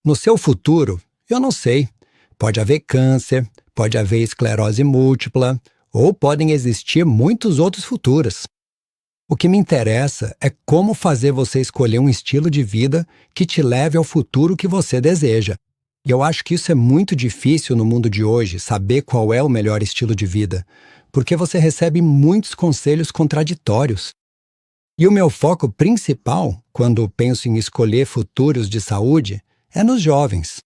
No seu futuro, eu não sei. Pode haver câncer, pode haver esclerose múltipla, ou podem existir muitos outros futuros. O que me interessa é como fazer você escolher um estilo de vida que te leve ao futuro que você deseja. E eu acho que isso é muito difícil no mundo de hoje, saber qual é o melhor estilo de vida, porque você recebe muitos conselhos contraditórios. E o meu foco principal, quando penso em escolher futuros de saúde, é nos jovens,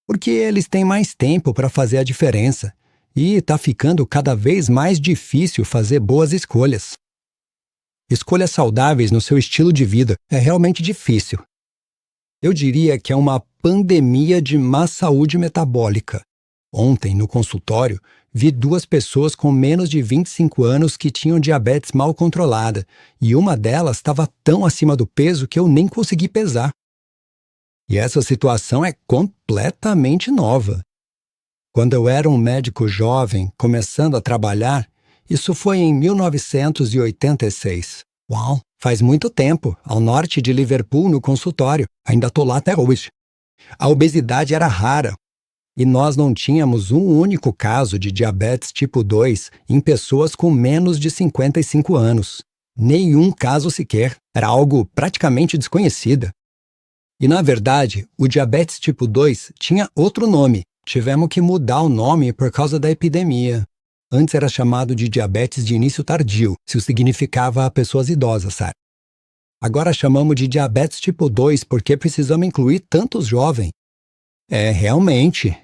porque eles têm mais tempo para fazer a diferença e está ficando cada vez mais difícil fazer boas escolhas. Escolhas saudáveis no seu estilo de vida é realmente difícil. Eu diria que é uma pandemia de má saúde metabólica. Ontem, no consultório, vi 2 pessoas com menos de 25 anos que tinham diabetes mal controlada, e uma delas estava tão acima do peso que eu nem consegui pesar. E essa situação é completamente nova. Quando eu era um médico jovem, começando a trabalhar, isso foi em 1986. Uau! Faz muito tempo, ao norte de Liverpool, no consultório. Ainda estou lá até hoje. A obesidade era rara e nós não tínhamos um único caso de diabetes tipo 2 em pessoas com menos de 55 anos. Nenhum caso sequer. Era algo praticamente desconhecido. E, na verdade, o diabetes tipo 2 tinha outro nome. Tivemos que mudar o nome por causa da epidemia. Antes era chamado de diabetes de início tardio, se significava pessoas idosas, sabe? Agora chamamos de diabetes tipo 2 porque precisamos incluir tantos jovens. É realmente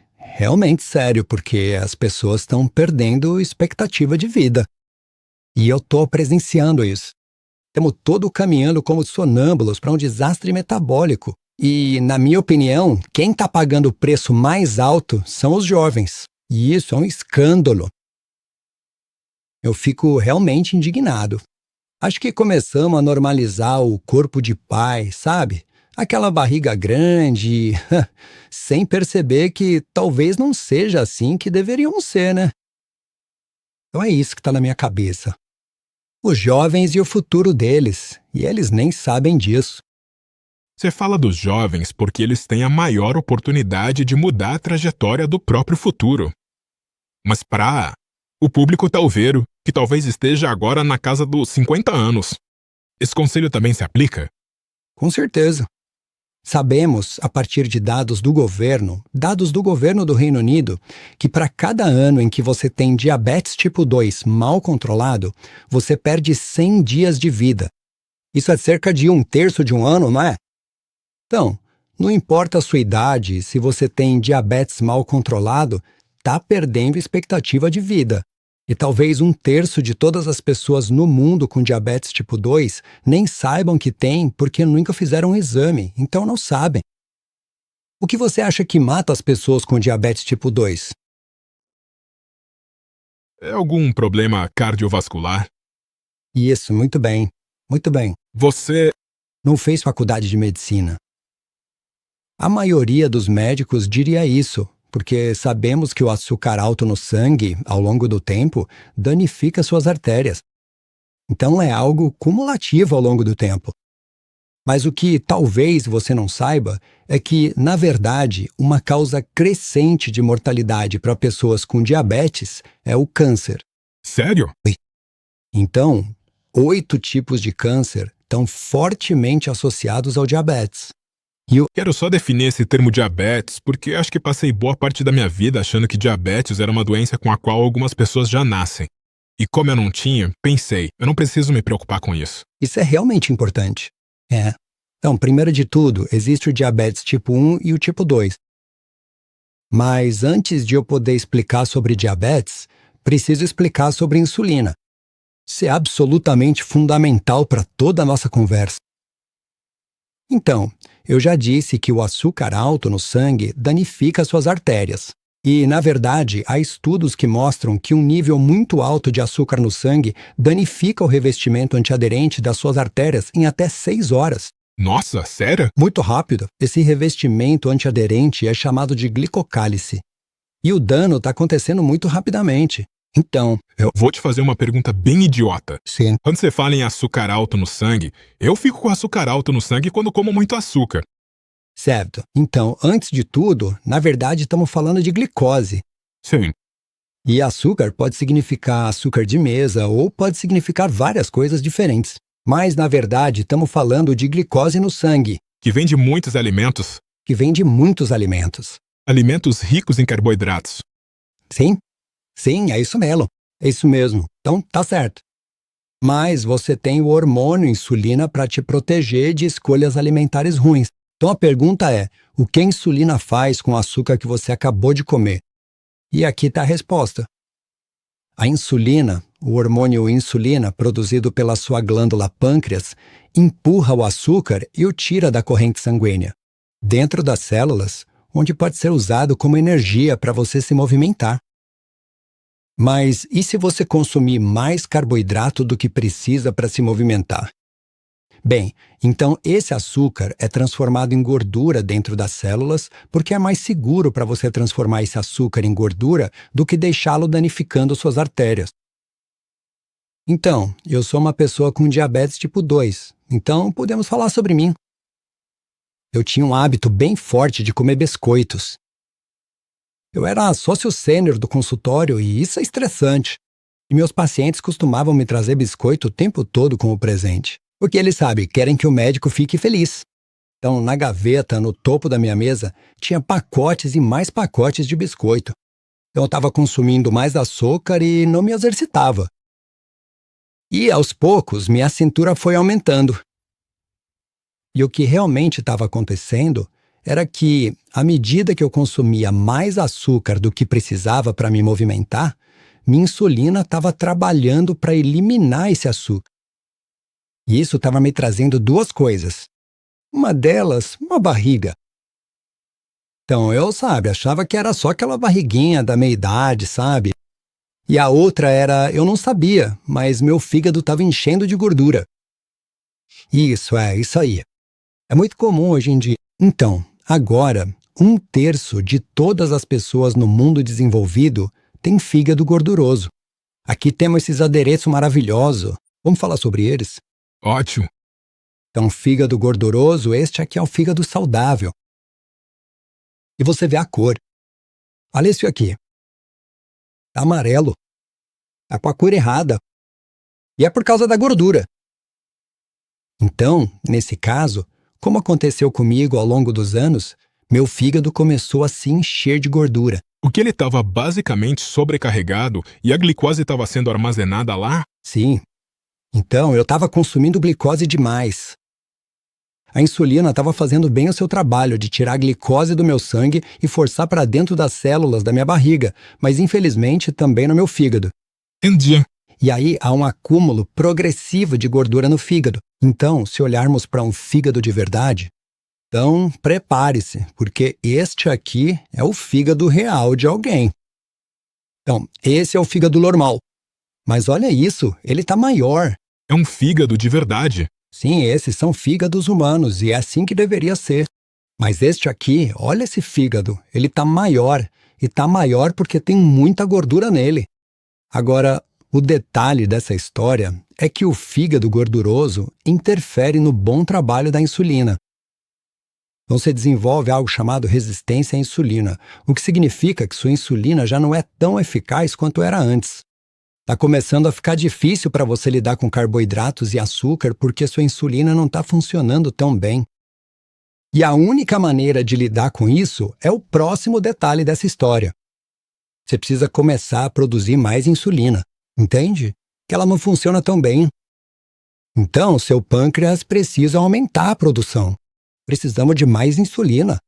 sério, porque as pessoas estão perdendo expectativa de vida. E eu estou presenciando isso. Estamos todos caminhando como sonâmbulos para um desastre metabólico. E, na minha opinião, quem está pagando o preço mais alto são os jovens. E isso é um escândalo. Eu fico realmente indignado. Acho que começamos a normalizar o corpo de pai, sabe? Aquela barriga grande, sem perceber que talvez não seja assim que deveríamos ser, né? Então é isso que está na minha cabeça. Os jovens e o futuro deles, e eles nem sabem disso. Você fala dos jovens porque eles têm a maior oportunidade de mudar a trajetória do próprio futuro. Mas para o público talveiro, que talvez esteja agora na casa dos 50 anos, esse conselho também se aplica? Com certeza. Sabemos, a partir de dados do governo do Reino Unido, que para cada ano em que você tem diabetes tipo 2 mal controlado, você perde 100 dias de vida. Isso é cerca de 1/3 de um ano, não é? Então, não importa a sua idade, se você tem diabetes mal controlado, está perdendo expectativa de vida. E talvez 1/3 de todas as pessoas no mundo com diabetes tipo 2 nem saibam que tem porque nunca fizeram um exame, então não sabem. O que você acha que mata as pessoas com diabetes tipo 2? É algum problema cardiovascular? Isso, muito bem. Muito bem. Você Não fez faculdade de medicina. A maioria dos médicos diria isso, porque sabemos que o açúcar alto no sangue, ao longo do tempo, danifica suas artérias. Então é algo cumulativo ao longo do tempo. Mas o que talvez você não saiba é que, na verdade, uma causa crescente de mortalidade para pessoas com diabetes é o câncer. Sério? Então, 8 tipos de câncer estão fortemente associados ao diabetes. Quero só definir esse termo diabetes porque acho que passei boa parte da minha vida achando que diabetes era uma doença com a qual algumas pessoas já nascem. E como eu não tinha, pensei, eu não preciso me preocupar com isso. Isso é realmente importante. Então, primeiro de tudo, existe o diabetes tipo 1 e o tipo 2. Mas antes de eu poder explicar sobre diabetes, preciso explicar sobre insulina. Isso é absolutamente fundamental para toda a nossa conversa. Então, eu já disse que o açúcar alto no sangue danifica suas artérias. E, na verdade, há estudos que mostram que um nível muito alto de açúcar no sangue danifica o revestimento antiaderente das suas artérias em até 6 horas. Nossa, sério? Muito rápido. Esse revestimento antiaderente é chamado de glicocálice. E o dano está acontecendo muito rapidamente. Então, eu vou te fazer uma pergunta bem idiota. Sim. Quando você fala em açúcar alto no sangue, eu fico com açúcar alto no sangue quando como muito açúcar. Certo. Então, antes de tudo, na verdade estamos falando de glicose. Sim. E açúcar pode significar açúcar de mesa ou pode significar várias coisas diferentes. Mas, na verdade, estamos falando de glicose no sangue, Que vem de muitos alimentos. que vem de muitos alimentos. Alimentos ricos em carboidratos. Sim? Sim, é isso mesmo. É isso mesmo. Então, tá certo. Mas você tem o hormônio insulina para te proteger de escolhas alimentares ruins. Então a pergunta é: o que a insulina faz com o açúcar que você acabou de comer? E aqui está a resposta. A insulina, o hormônio insulina produzido pela sua glândula pâncreas, empurra o açúcar e o tira da corrente sanguínea, dentro das células, onde pode ser usado como energia para você se movimentar. Mas e se você consumir mais carboidrato do que precisa para se movimentar? Bem, então esse açúcar é transformado em gordura dentro das células porque é mais seguro para você transformar esse açúcar em gordura do que deixá-lo danificando suas artérias. Então, eu sou uma pessoa com diabetes tipo 2, então podemos falar sobre mim. Eu tinha um hábito bem forte de comer biscoitos. Eu era sócio sênior do consultório e isso é estressante. E meus pacientes costumavam me trazer biscoito o tempo todo como presente. Porque eles, sabe, querem que o médico fique feliz. Então, na gaveta, no topo da minha mesa, tinha pacotes e mais pacotes de biscoito. Então, eu estava consumindo mais açúcar e não me exercitava. E, aos poucos, minha cintura foi aumentando. E o que realmente estava acontecendo era que, à medida que eu consumia mais açúcar do que precisava para me movimentar, minha insulina estava trabalhando para eliminar esse açúcar. E isso estava me trazendo duas coisas. Uma delas, uma barriga. Então eu, achava que era só aquela barriguinha da meia-idade, sabe? E a outra era, eu não sabia, mas meu fígado estava enchendo de gordura. Isso aí. É muito comum hoje em dia. Então, agora, 1/3 de todas as pessoas no mundo desenvolvido tem fígado gorduroso. Aqui temos esses adereços maravilhosos. Vamos falar sobre eles? Ótimo. Então, fígado gorduroso, este aqui é o fígado saudável. E você vê a cor. Olha isso aqui. Tá amarelo. Tá com a cor errada. E é por causa da gordura. Então, nesse caso, como aconteceu comigo ao longo dos anos, meu fígado começou a se encher de gordura. O que ele estava basicamente sobrecarregado e a glicose estava sendo armazenada lá? Sim. Então, eu estava consumindo glicose demais. A insulina estava fazendo bem o seu trabalho de tirar a glicose do meu sangue e forçar para dentro das células da minha barriga, mas infelizmente também no meu fígado. Entendi. E aí há um acúmulo progressivo de gordura no fígado. Então, se olharmos para um fígado de verdade, então prepare-se, porque este aqui é o fígado real de alguém. Então, esse é o fígado normal. Mas olha isso, ele está maior. É um fígado de verdade. Sim, esses são fígados humanos e é assim que deveria ser. Mas este aqui, olha esse fígado, ele está maior. E está maior porque tem muita gordura nele. Agora, o detalhe dessa história é que o fígado gorduroso interfere no bom trabalho da insulina. Então você desenvolve algo chamado resistência à insulina, o que significa que sua insulina já não é tão eficaz quanto era antes. Está começando a ficar difícil para você lidar com carboidratos e açúcar porque sua insulina não está funcionando tão bem. E a única maneira de lidar com isso é o próximo detalhe dessa história. Você precisa começar a produzir mais insulina, entende? Que ela não funciona tão bem. Então, seu pâncreas precisa aumentar a produção. Precisamos de mais insulina.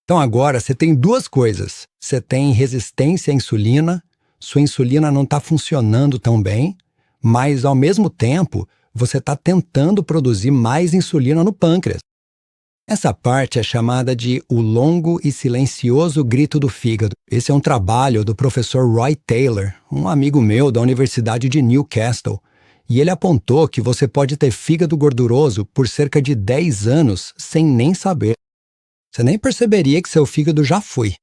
Então agora você tem duas coisas. Você tem resistência à insulina, sua insulina não está funcionando tão bem, mas ao mesmo tempo você está tentando produzir mais insulina no pâncreas. Essa parte é chamada de o longo e silencioso grito do fígado. Esse é um trabalho do professor Roy Taylor, um amigo meu da Universidade de Newcastle. E ele apontou que você pode ter fígado gorduroso por cerca de 10 anos sem nem saber. Você nem perceberia que seu fígado já foi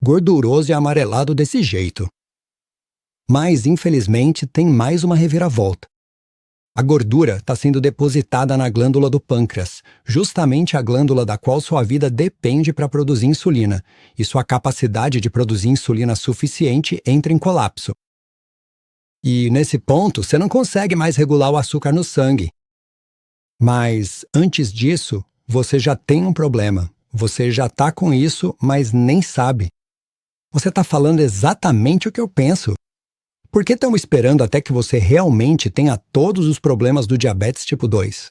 gorduroso e amarelado desse jeito. Mas, infelizmente, tem mais uma reviravolta. A gordura está sendo depositada na glândula do pâncreas, justamente a glândula da qual sua vida depende para produzir insulina, e sua capacidade de produzir insulina suficiente entra em colapso. E, nesse ponto, você não consegue mais regular o açúcar no sangue. Mas, antes disso, você já tem um problema. Você já está com isso, mas nem sabe. Você está falando exatamente o que eu penso. Por que estão esperando até que você realmente tenha todos os problemas do diabetes tipo 2?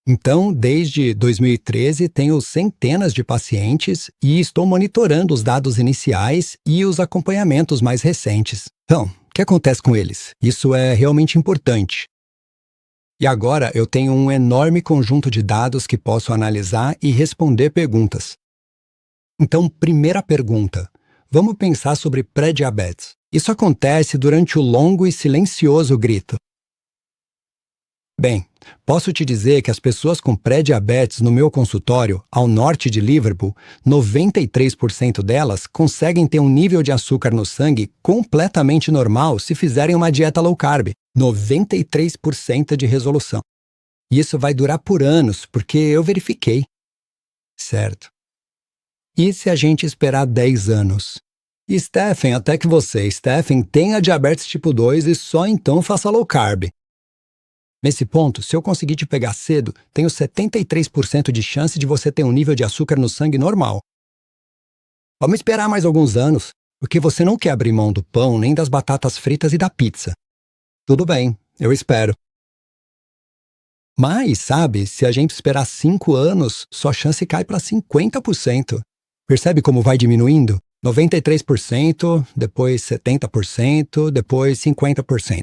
Então, desde 2013, tenho centenas de pacientes e estou monitorando os dados iniciais e os acompanhamentos mais recentes. Então, o que acontece com eles? Isso é realmente importante. E agora eu tenho um enorme conjunto de dados que posso analisar e responder perguntas. Então, primeira pergunta. Vamos pensar sobre pré-diabetes. Isso acontece durante o longo e silencioso grito. Bem, posso te dizer que as pessoas com pré-diabetes no meu consultório, ao norte de Liverpool, 93% delas conseguem ter um nível de açúcar no sangue completamente normal se fizerem uma dieta low carb. 93% de resolução. E isso vai durar por anos, porque eu verifiquei. Certo. E se a gente esperar 10 anos? E Stephen, até que você, Stephen, tenha diabetes tipo 2 e só então faça low carb. Nesse ponto, se eu conseguir te pegar cedo, tenho 73% de chance de você ter um nível de açúcar no sangue normal. Vamos esperar mais alguns anos, porque você não quer abrir mão do pão nem das batatas fritas e da pizza. Tudo bem, eu espero. Mas, sabe, se a gente esperar 5 anos, sua chance cai para 50%. Percebe como vai diminuindo? 93%, depois 70%, depois 50%.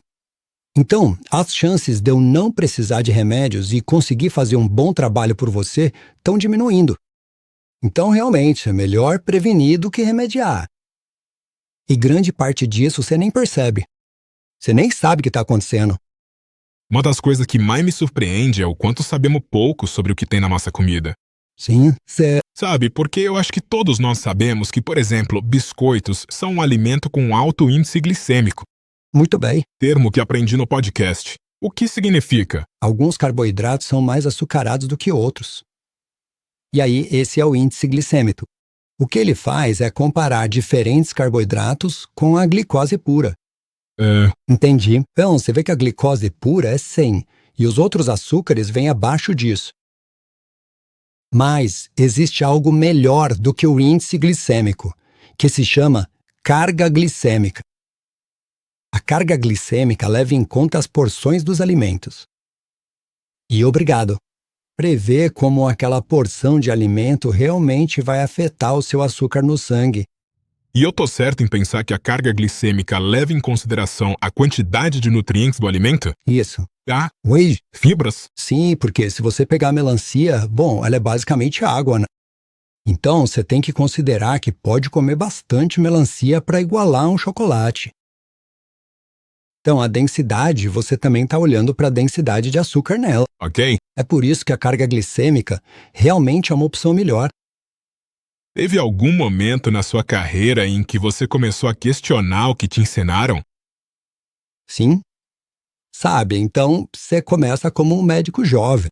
Então, as chances de eu não precisar de remédios e conseguir fazer um bom trabalho por você estão diminuindo. Então, realmente, é melhor prevenir do que remediar. E grande parte disso você nem percebe. Você nem sabe o que está acontecendo. Uma das coisas que mais me surpreende é o quanto sabemos pouco sobre o que tem na nossa comida. Sim, você... Sabe, porque eu acho que todos nós sabemos que, por exemplo, biscoitos são um alimento com alto índice glicêmico. Muito bem. Termo que aprendi no podcast. O que significa? Alguns carboidratos são mais açucarados do que outros. E aí, esse é o índice glicêmico. O que ele faz é comparar diferentes carboidratos com a glicose pura. Entendi. Então, você vê que a glicose pura é 100 e os outros açúcares vêm abaixo disso. Mas existe algo melhor do que o índice glicêmico, que se chama carga glicêmica. A carga glicêmica leva em conta as porções dos alimentos. E obrigado. Prevê como aquela porção de alimento realmente vai afetar o seu açúcar no sangue. E eu tô certo em pensar que a carga glicêmica leva em consideração a quantidade de nutrientes do alimento? Isso. Ah, Oi? fibras? Sim, porque se você pegar a melancia, bom, ela é basicamente água, né? Então, você tem que considerar que pode comer bastante melancia para igualar um chocolate. Então, a densidade, você também está olhando para a densidade de açúcar nela. Ok. É por isso que a carga glicêmica realmente é uma opção melhor. Teve algum momento na sua carreira em que você começou a questionar o que te ensinaram? Sim. Sabe, então você começa como um médico jovem.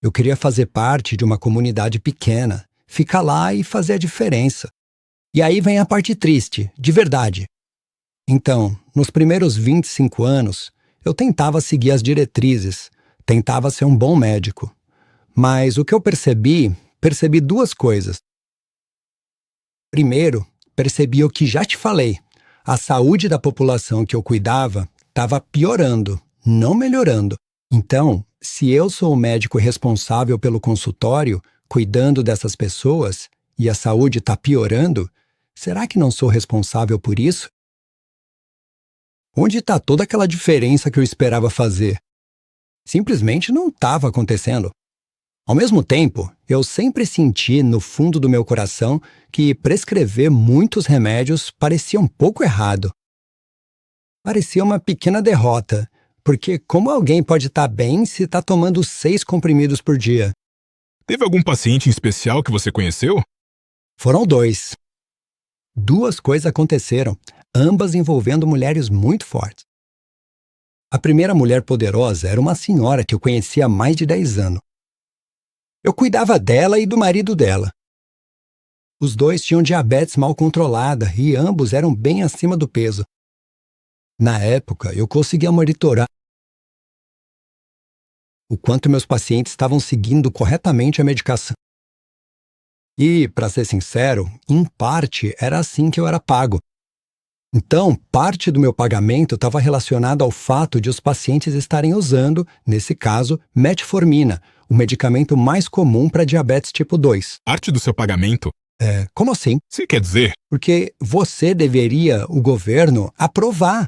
Eu queria fazer parte de uma comunidade pequena, ficar lá e fazer a diferença. E aí vem a parte triste, de verdade. Então, nos primeiros 25 anos, eu tentava seguir as diretrizes, tentava ser um bom médico. Mas o que eu percebi duas coisas. Primeiro, percebi o que já te falei. A saúde da população que eu cuidava estava piorando, não melhorando. Então, se eu sou o médico responsável pelo consultório, cuidando dessas pessoas, e a saúde está piorando, será que não sou responsável por isso? Onde está toda aquela diferença que eu esperava fazer? Simplesmente não estava acontecendo. Ao mesmo tempo, eu sempre senti no fundo do meu coração que prescrever muitos remédios parecia um pouco errado. Parecia uma pequena derrota, porque como alguém pode estar bem se está tomando 6 comprimidos por dia? Teve algum paciente em especial que você conheceu? Foram 2. 2 coisas aconteceram, ambas envolvendo mulheres muito fortes. A primeira mulher poderosa era uma senhora que eu conhecia há mais de 10 anos. Eu cuidava dela e do marido dela. Os dois tinham diabetes mal controlada e ambos eram bem acima do peso. Na época, eu conseguia monitorar o quanto meus pacientes estavam seguindo corretamente a medicação. E, para ser sincero, em parte era assim que eu era pago. Então, parte do meu pagamento estava relacionado ao fato de os pacientes estarem usando, nesse caso, metformina, o medicamento mais comum para diabetes tipo 2. Parte do seu pagamento? Como assim? Sim, quer dizer, Porque você deveria, o governo, aprovar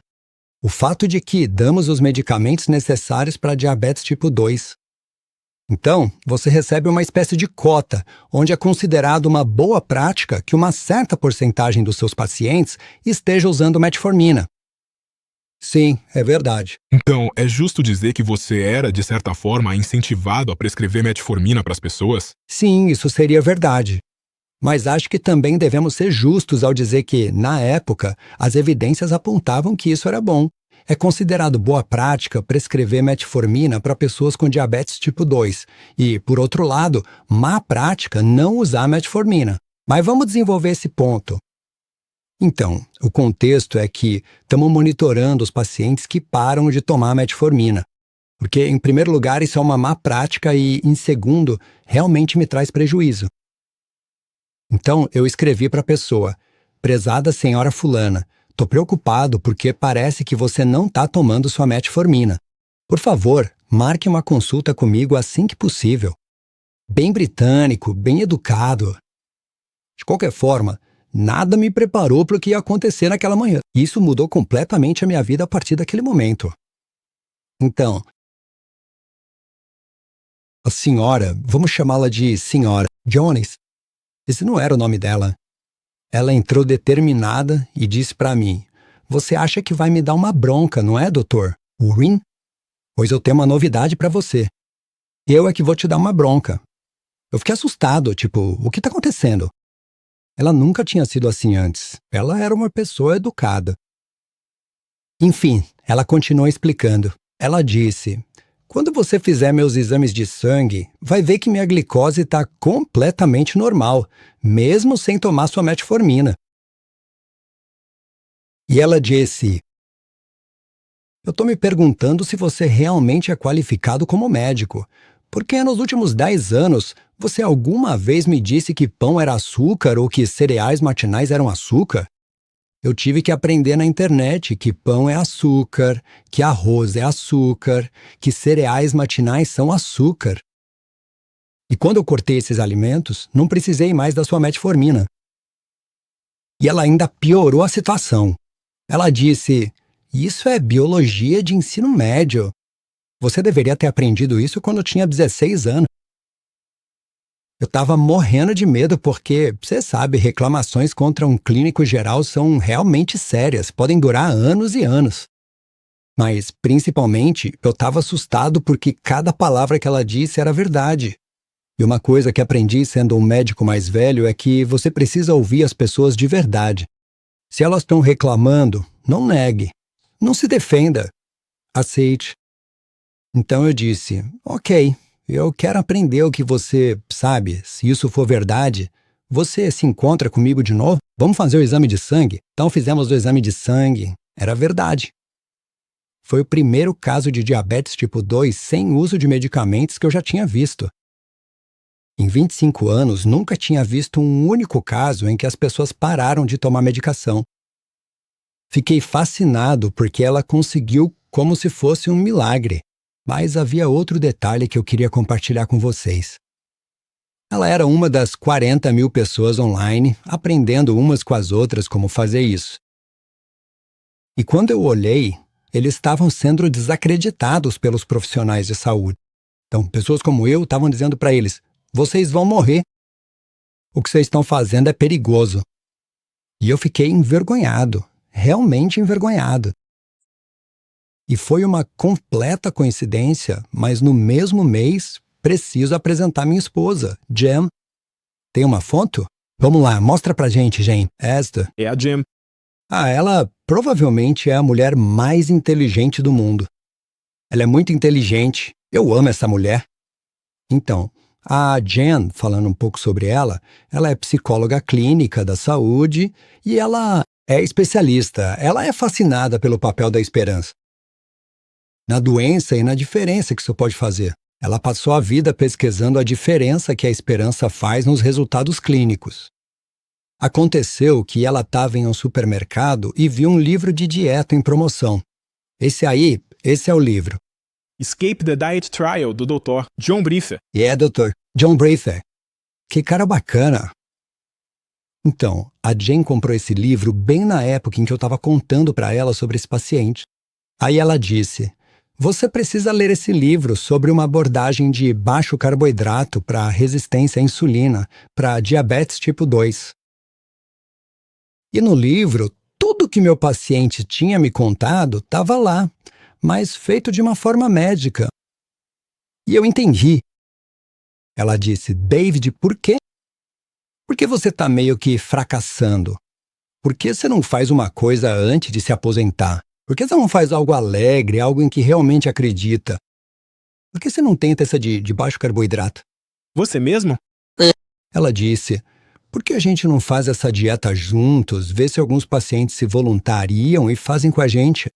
o fato de que damos os medicamentos necessários para diabetes tipo 2. Então, você recebe uma espécie de cota, onde é considerado uma boa prática que uma certa porcentagem dos seus pacientes esteja usando metformina. Sim, é verdade. então é justo dizer que você era, de certa forma, incentivado a prescrever metformina para as pessoas? Sim, isso seria verdade. Mas acho que também devemos ser justos ao dizer que, na época, as evidências apontavam que isso era bom. É considerado boa prática prescrever metformina para pessoas com diabetes tipo 2 e, por outro lado, má prática não usar metformina. Mas vamos desenvolver esse ponto. Então, o contexto é que estamos monitorando os pacientes que param de tomar metformina. Porque, em primeiro lugar, isso é uma má prática e, em segundo, realmente me traz prejuízo. Então, eu escrevi para a pessoa: prezada senhora fulana, tô preocupado porque parece que você não está tomando sua metformina. Por favor, marque uma consulta comigo assim que possível. Bem britânico, bem educado. De qualquer forma, nada me preparou para o que ia acontecer naquela manhã. Isso mudou completamente a minha vida a partir daquele momento. Então, a senhora, vamos chamá-la de senhora Jones, esse não era o nome dela. Ela entrou determinada e disse para mim: você acha que vai me dar uma bronca, não é, doutor? Urim? Pois eu tenho uma novidade para você. Eu é que vou te dar uma bronca. Eu fiquei assustado, tipo, o que está acontecendo? Ela nunca tinha sido assim antes. Ela era uma pessoa educada. Enfim, ela continuou explicando. Ela disse: quando você fizer meus exames de sangue, vai ver que minha glicose está completamente normal, mesmo sem tomar sua metformina. E ela disse: eu estou me perguntando se você realmente é qualificado como médico, porque nos últimos 10 anos você alguma vez me disse que pão era açúcar ou que cereais matinais eram açúcar? Eu tive que aprender na internet que pão é açúcar, que arroz é açúcar, que cereais matinais são açúcar. E quando eu cortei esses alimentos, não precisei mais da sua metformina. E ela ainda piorou a situação. Ela disse: isso é biologia de ensino médio. Você deveria ter aprendido isso quando eu tinha 16 anos. Eu estava morrendo de medo porque, você sabe, reclamações contra um clínico geral são realmente sérias, podem durar anos e anos. Mas, principalmente, eu estava assustado porque cada palavra que ela disse era verdade. E uma coisa que aprendi sendo um médico mais velho é que você precisa ouvir as pessoas de verdade. Se elas estão reclamando, não negue. Não se defenda. Aceite. Então eu disse: ok. Eu quero aprender o que você sabe. Se isso for verdade, você se encontra comigo de novo? Vamos fazer o exame de sangue? Então fizemos o exame de sangue. Era verdade. Foi o primeiro caso de diabetes tipo 2 sem uso de medicamentos que eu já tinha visto. Em 25 anos, nunca tinha visto um único caso em que as pessoas pararam de tomar medicação. Fiquei fascinado porque ela conseguiu como se fosse um milagre. Mas havia outro detalhe que eu queria compartilhar com vocês. Ela era uma das 40 mil pessoas online, aprendendo umas com as outras como fazer isso. E quando eu olhei, eles estavam sendo desacreditados pelos profissionais de saúde. Então, pessoas como eu estavam dizendo para eles: vocês vão morrer. O que vocês estão fazendo é perigoso. E eu fiquei envergonhado, realmente envergonhado. E foi uma completa coincidência, mas no mesmo mês, preciso apresentar minha esposa, Jen. Tem uma foto? Vamos lá, mostra pra gente, Jen. Esta. É a Jen. Ela provavelmente é a mulher mais inteligente do mundo. Ela é muito inteligente. Eu amo essa mulher. Então, a Jen, falando um pouco sobre ela é psicóloga clínica da saúde e ela é especialista. Ela é fascinada pelo papel da esperança na doença e na diferença que isso pode fazer. Ela passou a vida pesquisando a diferença que a esperança faz nos resultados clínicos. Aconteceu que ela estava em um supermercado e viu um livro de dieta em promoção. Esse é o livro. Escape the Diet Trial, do Dr. John Briefer. Dr. John Briefer. Que cara bacana. Então, a Jen comprou esse livro bem na época em que eu estava contando para ela sobre esse paciente. Aí ela disse, você precisa ler esse livro sobre uma abordagem de baixo carboidrato para resistência à insulina, para diabetes tipo 2. E no livro, tudo que meu paciente tinha me contado estava lá, mas feito de uma forma médica. E eu entendi. Ela disse, David, por quê? Por que você está meio que fracassando? Por que você não faz uma coisa antes de se aposentar? Por que você não faz algo alegre, algo em que realmente acredita? Por que você não tenta essa de baixo carboidrato? Você mesmo? Ela disse, por que a gente não faz essa dieta juntos, vê se alguns pacientes se voluntariam e fazem com a gente?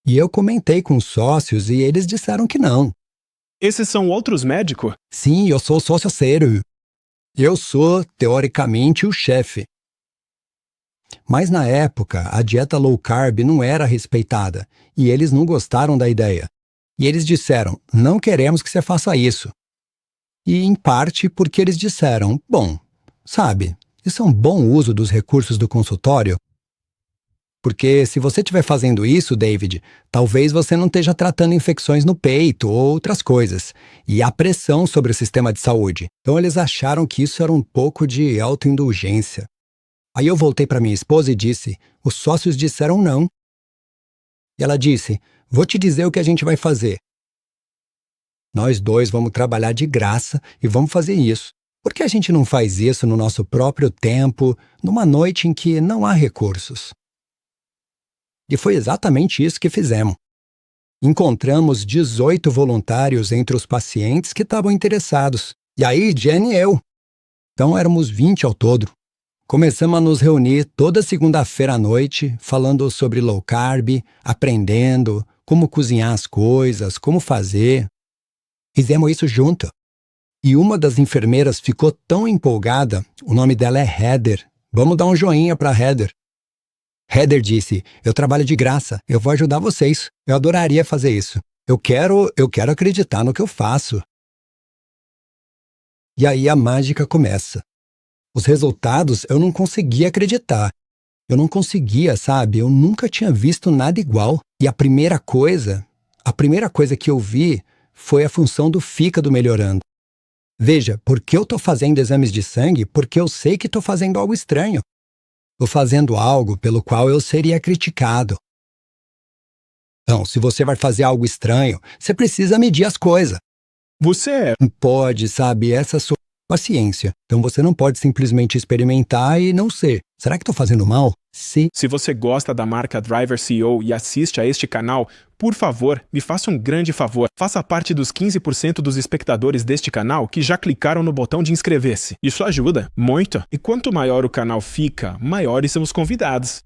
E eu comentei com os sócios e eles disseram que não. Esses são outros médicos? Sim, eu sou sócio sério. Eu sou, teoricamente, o chefe. Mas na época, a dieta low carb não era respeitada e eles não gostaram da ideia. E eles disseram, não queremos que você faça isso. E em parte porque eles disseram, bom, sabe, isso é um bom uso dos recursos do consultório. Porque se você estiver fazendo isso, David, talvez você não esteja tratando infecções no peito ou outras coisas. E há pressão sobre o sistema de saúde. Então eles acharam que isso era um pouco de autoindulgência. Aí eu voltei para minha esposa e disse, os sócios disseram não. E ela disse, vou te dizer o que a gente vai fazer. Nós dois vamos trabalhar de graça e vamos fazer isso. Por que a gente não faz isso no nosso próprio tempo, numa noite em que não há recursos? E foi exatamente isso que fizemos. Encontramos 18 voluntários entre os pacientes que estavam interessados. E aí, Jen e eu. Então éramos 20 ao todo. Começamos a nos reunir toda segunda-feira à noite, falando sobre low carb, aprendendo, como cozinhar as coisas, como fazer. Fizemos isso junto. E uma das enfermeiras ficou tão empolgada, o nome dela é Heather. Vamos dar um joinha para Heather. Heather disse, eu trabalho de graça, eu vou ajudar vocês. Eu adoraria fazer isso. Eu quero acreditar no que eu faço. E aí a mágica começa. Os resultados eu não conseguia acreditar. Eu não conseguia, sabe? Eu nunca tinha visto nada igual. E a primeira coisa que eu vi foi a função do fígado melhorando. Veja, por que eu estou fazendo exames de sangue? Porque eu sei que estou fazendo algo estranho. Estou fazendo algo pelo qual eu seria criticado. Então, se você vai fazer algo estranho, você precisa medir as coisas. Você Não pode, sabe? Essa é a sua paciência. Então você não pode simplesmente experimentar e não ser. Será que estou fazendo mal? Se você gosta da marca Driver CEO e assiste a este canal, por favor, me faça um grande favor. Faça parte dos 15% dos espectadores deste canal que já clicaram no botão de inscrever-se. Isso ajuda muito. E quanto maior o canal fica, maiores são os convidados.